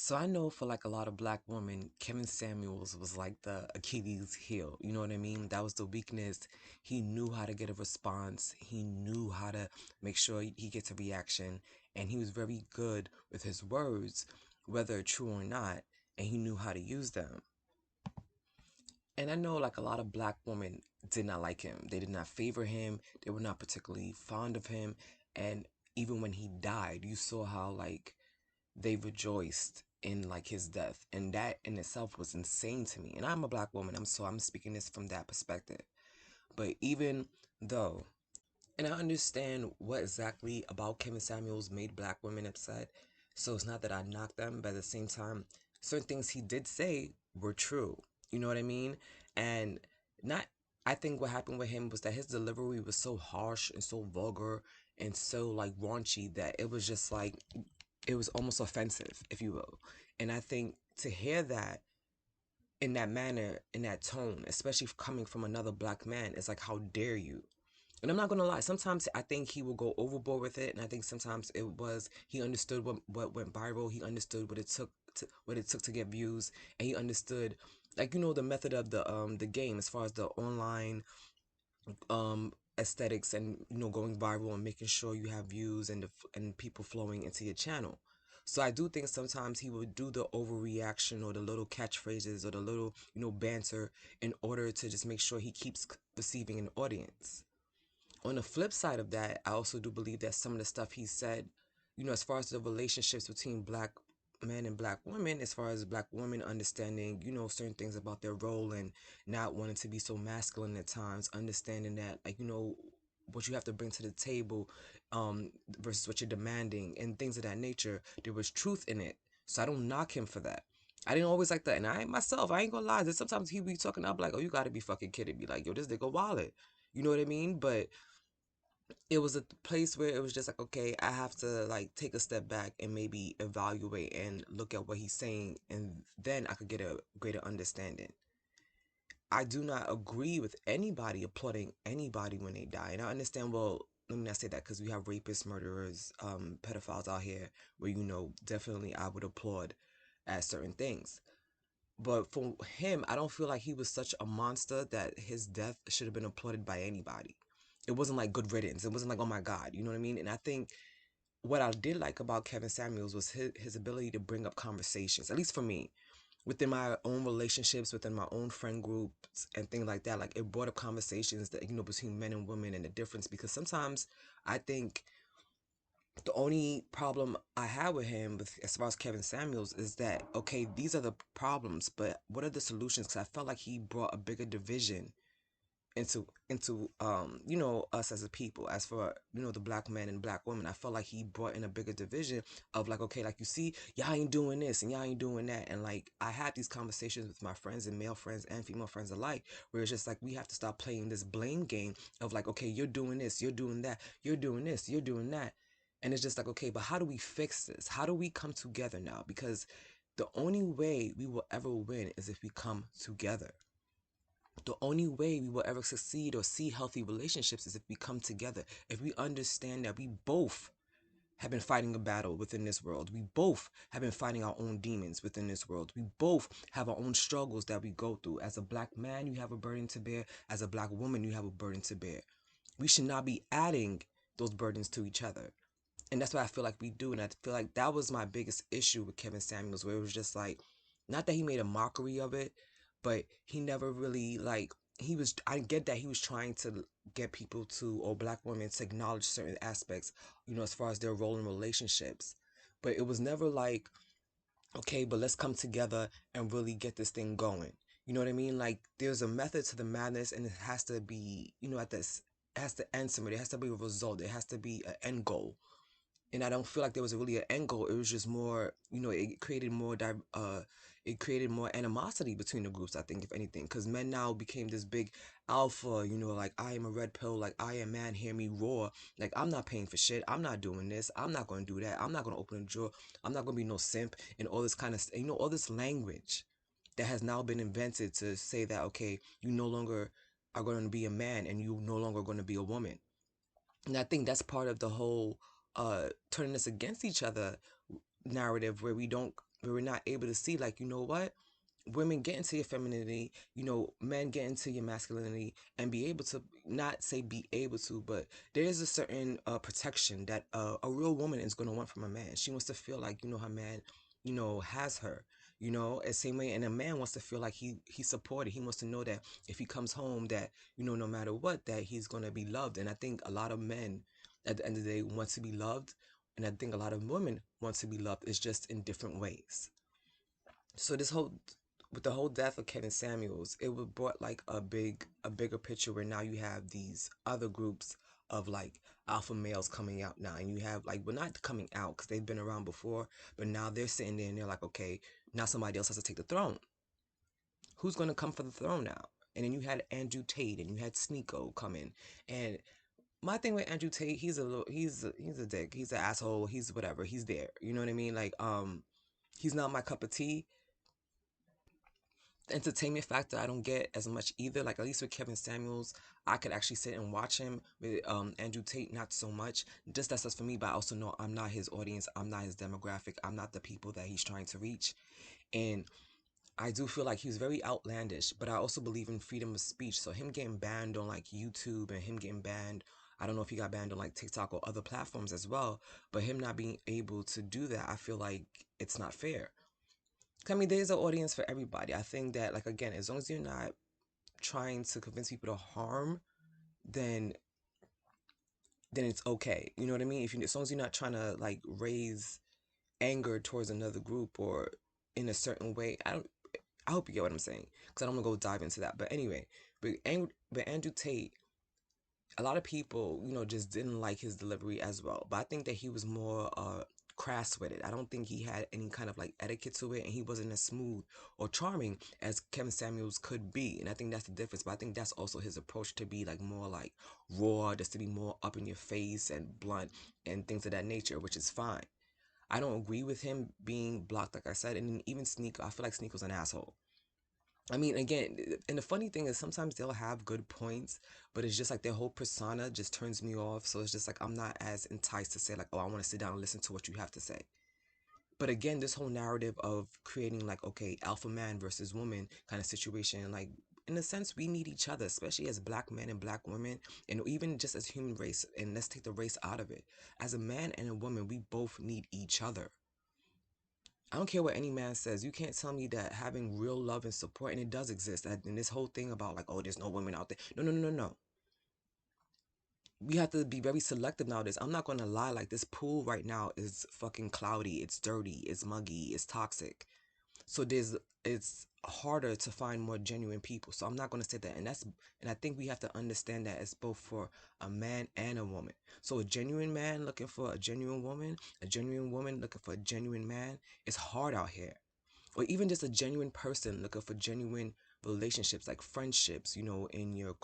So I know for like a lot of black women, Kevin Samuels was like the Achilles heel. You know what I mean? That was the weakness. He knew how to get a response. He knew how to make sure he gets a reaction. And he was very good with his words, whether true or not. And he knew how to use them. And I know like a lot of black women did not like him. They did not favor him. They were not particularly fond of him. And even when he died, you saw how like they rejoiced in like his death, and that in itself was insane to me. And I'm a black woman, I'm speaking this from that perspective. But even though, and I understand what exactly about Kevin Samuels made black women upset, so it's not that I knock them, but at the same time, certain things he did say were true. You know what I mean? And not I think what happened with him was that his delivery was so harsh and so vulgar and so like raunchy that it was just like it was almost offensive, if you will. And I think to hear that in that manner, in that tone, especially coming from another black man, is like, how dare you? And I'm not gonna lie, sometimes I think he will go overboard with it, and I think sometimes it was he understood what went viral, he understood what it took to get views, and he understood like the method of the game as far as the online aesthetics and going viral and making sure you have views and people flowing into your channel. So I do think sometimes he would do the overreaction or the little catchphrases or the little banter in order to just make sure he keeps receiving an audience. On the flip side of that, I also do believe that some of the stuff he said, as far as the relationships between black men and black women, as far as black women understanding, certain things about their role and not wanting to be so masculine at times, understanding that, like, what you have to bring to the table versus what you're demanding and things of that nature, there was truth in it. So I don't knock him for that. I didn't always like that. And I myself, I ain't gonna lie, that sometimes he be talking up like, oh, you gotta be fucking kidding me. Like, yo, this nigga wallet. You know what I mean? But it was a place where it was just like, okay, I have to like take a step back and maybe evaluate and look at what he's saying, and then I could get a greater understanding. I do not agree with anybody applauding anybody when they die. And I understand, well, let me not say that because we have rapists, murderers, pedophiles out here where, definitely I would applaud at certain things. But for him, I don't feel like he was such a monster that his death should have been applauded by anybody. It wasn't like good riddance. It wasn't like, oh my God, you know what I mean? And I think what I did like about Kevin Samuels was his ability to bring up conversations, at least for me, within my own relationships, within my own friend groups and things like that. Like it brought up conversations that, between men and women and the difference. Because sometimes I think the only problem I have with him, as far as Kevin Samuels, is that okay, these are the problems, but what are the solutions? Because I felt like he brought a bigger division into us as a people. As for the black man and black women, I felt like he brought in a bigger division of like, okay, like you see, y'all ain't doing this and y'all ain't doing that, and like I had these conversations with my friends and male friends and female friends alike, where it's just like we have to stop playing this blame game of like, okay, you're doing this, you're doing that, you're doing this, you're doing that. And it's just like, okay, but how do we fix this? How do we come together now? Because the only way we will ever win is if we come together. The only way we will ever succeed or see healthy relationships is if we come together. If we understand that we both have been fighting a battle within this world. We both have been fighting our own demons within this world. We both have our own struggles that we go through. As a black man, you have a burden to bear. As a black woman, you have a burden to bear. We should not be adding those burdens to each other. And that's what I feel like we do. And I feel like that was my biggest issue with Kevin Samuels, where it was just like, not that he made a mockery of it, but he never really like I get that he was trying to get people to, or black women to acknowledge certain aspects, as far as their role in relationships. But it was never like, okay, but let's come together and really get this thing going. You know what I mean? Like there's a method to the madness, and it has to be, at this, it has to end somewhere. There has to be a result. There has to be an end goal. And I don't feel like there was really an end goal. It was just more, it created more animosity between the groups, I think, if anything, because men now became this big alpha, like I am a red pill, like I am man, hear me roar, like I'm not paying for shit, I'm not doing this, I'm not going to do that, I'm not going to open a drawer, I'm not going to be no simp, and all this kind of, all this language that has now been invented to say that, okay, you no longer are going to be a man and you no longer going to be a woman. And I think that's part of the whole turning us against each other narrative, where we don't where we're not able to see, like, you know what, women get into your femininity, men get into your masculinity, and be able to, not say be able to, but there is a certain protection that a real woman is going to want from a man. She wants to feel like, her man, has her, the same way. And a man wants to feel like he's supported. He wants to know that if he comes home, that, no matter what, that he's going to be loved. And I think a lot of men at the end of the day want to be loved. And I think a lot of women want to be loved. It's just in different ways. So this whole, with the whole death of Kevin Samuels, it would brought like a bigger picture where now you have these other groups of like alpha males coming out now, and you have like, well, not coming out because they've been around before, but now they're sitting there and they're like, okay, now somebody else has to take the throne. Who's going to come for the throne now? And then you had Andrew Tate and you had Sneeko come in. And my thing with Andrew Tate, he's a dick. He's an asshole. He's whatever. He's there. You know what I mean? Like, he's not my cup of tea. The entertainment factor I don't get as much either. Like, at least with Kevin Samuels, I could actually sit and watch him. With Andrew Tate, not so much. Just that's for me, but I also know I'm not his audience. I'm not his demographic. I'm not the people that he's trying to reach. And I do feel like he was very outlandish, but I also believe in freedom of speech. So him getting banned on like YouTube and him getting banned, I don't know if he got banned on like TikTok or other platforms as well, but him not being able to do that, I feel like it's not fair. I mean, there's an audience for everybody. I think that, like, again, as long as you're not trying to convince people to harm, then it's okay. You know what I mean? If you, as long as you're not trying to like raise anger towards another group or in a certain way, I hope you get what I'm saying, because I don't want to go dive into that. But anyway, but Andrew Tate, a lot of people, just didn't like his delivery as well. But I think that he was more crass with it. I don't think he had any kind of like etiquette to it, and he wasn't as smooth or charming as Kevin Samuels could be. And I think that's the difference. But I think that's also his approach, to be like more like raw, just to be more up in your face and blunt and things of that nature, which is fine. I don't agree with him being blocked, like I said, and even Sneak. I feel like Sneak was an asshole. I mean, again, and the funny thing is sometimes they'll have good points, but it's just like their whole persona just turns me off. So it's just like I'm not as enticed to say like, oh, I want to sit down and listen to what you have to say. But again, this whole narrative of creating like, okay, alpha man versus woman kind of situation, like, in a sense, we need each other, especially as black men and black women, and even just as human race. And let's take the race out of it. As a man and a woman, we both need each other. I don't care what any man says. You can't tell me that having real love and support, and it does exist. And this whole thing about like, oh, there's no women out there. No, no, no, no, no. We have to be very selective nowadays. I'm not gonna lie. Like, this pool right now is fucking cloudy. It's dirty. It's muggy. It's toxic. So it's harder to find more genuine people. So I'm not going to say that. And I think we have to understand that it's both for a man and a woman. So a genuine man looking for a genuine woman, a genuine woman looking for a genuine man, it's hard out here. Or even just a genuine person looking for genuine relationships, like friendships, in your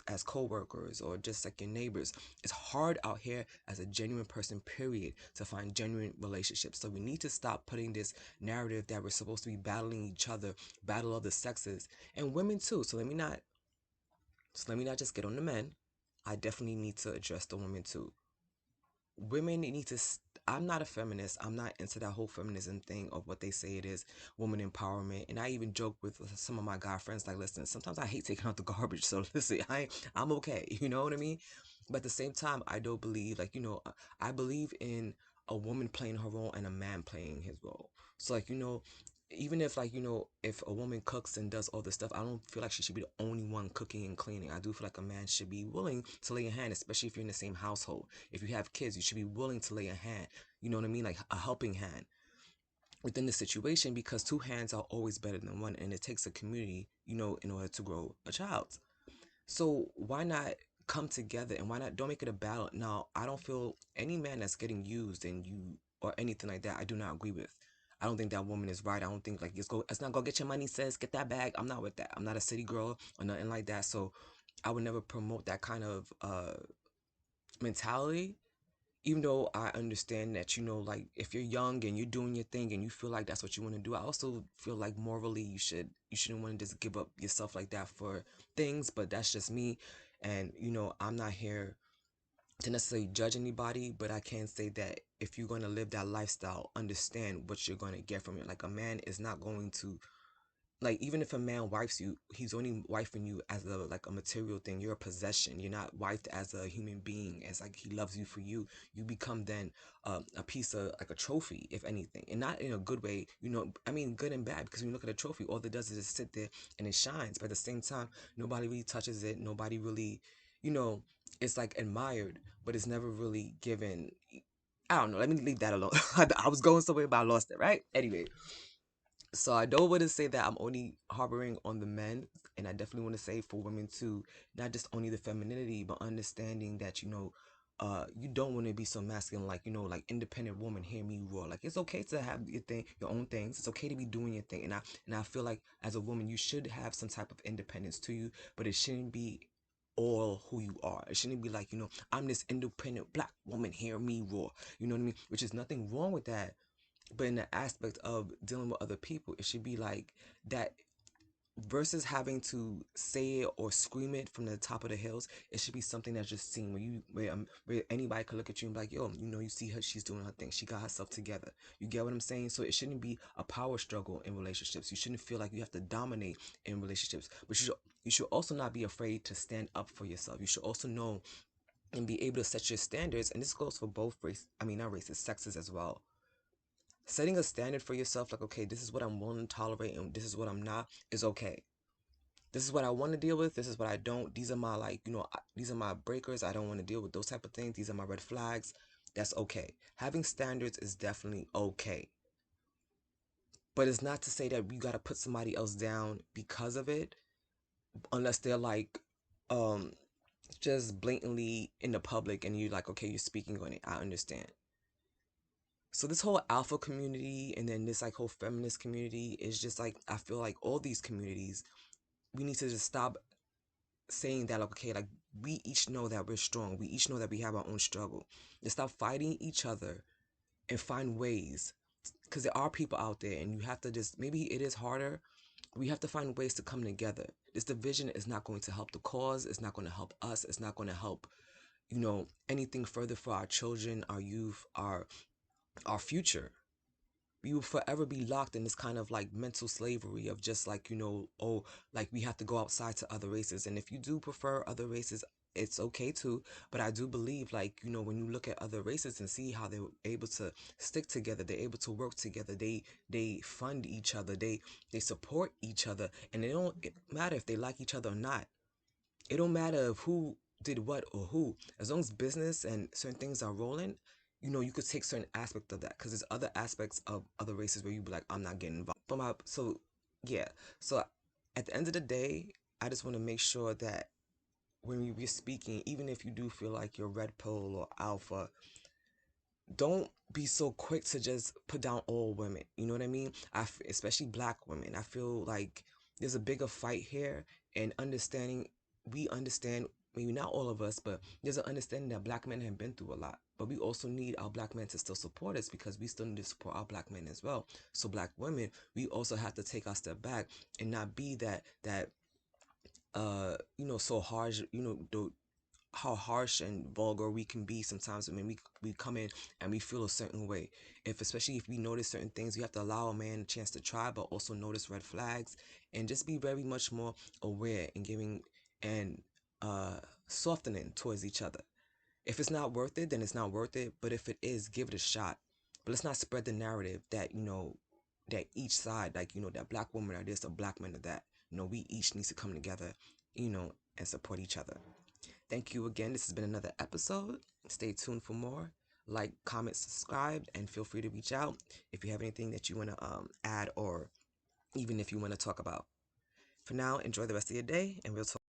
as co-workers or just like your neighbors. It's hard out here as a genuine person, period, to find genuine relationships. So we need to stop putting this narrative that we're supposed to be battling each other, battle of the sexes, and women too. So let me not just get on the men. I definitely need to address the women too. Women need to I'm not a feminist. I'm not into that whole feminism thing of what they say it is, woman empowerment. And I even joke with some of my guy friends, like, listen, sometimes I hate taking out the garbage, so listen, I'm okay. You know what I mean? But at the same time, I don't believe, like, I believe in a woman playing her role and a man playing his role. So, like, even if, like, if a woman cooks and does all this stuff, I don't feel like she should be the only one cooking and cleaning. I do feel like a man should be willing to lay a hand, especially if you're in the same household. If you have kids, you should be willing to lay a hand. You know what I mean? Like a helping hand within the situation, because two hands are always better than one, and it takes a community, in order to grow a child. So why not come together, and why not, don't make it a battle? Now, I don't feel any man that's getting used and you or anything like that, I do not agree with. I don't think that woman is right. I don't think, like, let's not go get your money, sis, get that bag. I'm not with that. I'm not a city girl or nothing like that. So I would never promote that kind of mentality. Even though I understand that, like, if you're young and you're doing your thing and you feel like that's what you want to do, I also feel like morally you shouldn't want to just give up yourself like that for things. But that's just me. And I'm not here to necessarily judge anybody, but I can say that if you're going to live that lifestyle, understand what you're going to get from it. Like, a man is not going to, like, even if a man wifes you, he's only wifing you as a, like, a material thing. You're a possession. You're not wifed as a human being, as like he loves you for you. You become then a piece of, like, a trophy, if anything, and not in a good way, I mean, good and bad, because when you look at a trophy, all it does is just sit there and it shines, but at the same time, nobody really touches it. Nobody really, you know it's like admired, but it's never really given. I don't know, let me leave that alone. I was going somewhere, but I lost it, right? Anyway, so I don't want to say that I'm only harboring on the men, and I definitely want to say for women too, not just only the femininity, but understanding that, you don't want to be so masculine, like, like, independent woman, hear me roar. Like, it's okay to have your thing, your own things. It's okay to be doing your thing, and I feel like as a woman, you should have some type of independence to you, but it shouldn't be all who you are. It shouldn't be like, I'm this independent black woman, hear me roar. You know what I mean? Which is nothing wrong with that, but in the aspect of dealing with other people, it should be like that, versus having to say it or scream it from the top of the hills. It should be something that's just seen, where anybody could look at you and be like, yo, you see her, she's doing her thing, she got herself together. You get what I'm saying? So it shouldn't be a power struggle in relationships. You shouldn't feel like you have to dominate in relationships, but you should also not be afraid to stand up for yourself. You should also know and be able to set your standards, and this goes for both not races, sexes as well. Setting a standard for yourself, like, okay, this is what I'm willing to tolerate and this is what I'm not, is okay. This is what I want to deal with, this is what I don't. These are my, like, these are my breakers. I don't want to deal with those type of things. These are my red flags. That's okay. Having standards is definitely okay, but it's not to say that you got to put somebody else down because of it, unless they're like, um just blatantly in the public and you're like, okay, you're speaking on it. I understand. So this whole alpha community, and then this, like, whole feminist community, is just like, I feel like all these communities, we need to just stop saying that, like, okay, like, we each know that we're strong. We each know that we have our own struggle. Just stop fighting each other and find ways, because there are people out there, and you have to just, maybe it is harder. We have to find ways to come together. This division is not going to help the cause. It's not going to help us. It's not going to help, anything further for our children, our youth, our future. We will forever be locked in this kind of, like, mental slavery of just, like, oh, like, we have to go outside to other races. And if you do prefer other races, it's okay too. But I do believe, like, when you look at other races and see how they're able to stick together, they're able to work together, they fund each other, they support each other, and it matter if they like each other or not. It don't matter if who did what or who. As long as business and certain things are rolling, you could take certain aspect of that, because there's other aspects of other races where you be like, I'm not getting involved. So yeah. So at the end of the day, I just want to make sure that when you're speaking, even if you do feel like you're red pill or alpha, don't be so quick to just put down all women. You know what I mean? Especially black women. I feel like there's a bigger fight here, and understanding, we understand, maybe not all of us, but there's an understanding that black men have been through a lot. But we also need our black men to still support us, because we still need to support our black men as well. So black women, we also have to take our step back and not be that so harsh, how harsh and vulgar we can be sometimes. I mean, we come in and we feel a certain way. Especially if we notice certain things, we have to allow a man a chance to try, but also notice red flags, and just be very much more aware and giving and softening towards each other. If it's not worth it, then it's not worth it. But if it is, give it a shot. But let's not spread the narrative that, that each side, like, that black women are this, or black men are that. We each need to come together, and support each other. Thank you again. This has been another episode. Stay tuned for more. Like, comment, subscribe, and feel free to reach out if you have anything that you want to add, or even if you want to talk about. For now, enjoy the rest of your day, and we'll talk.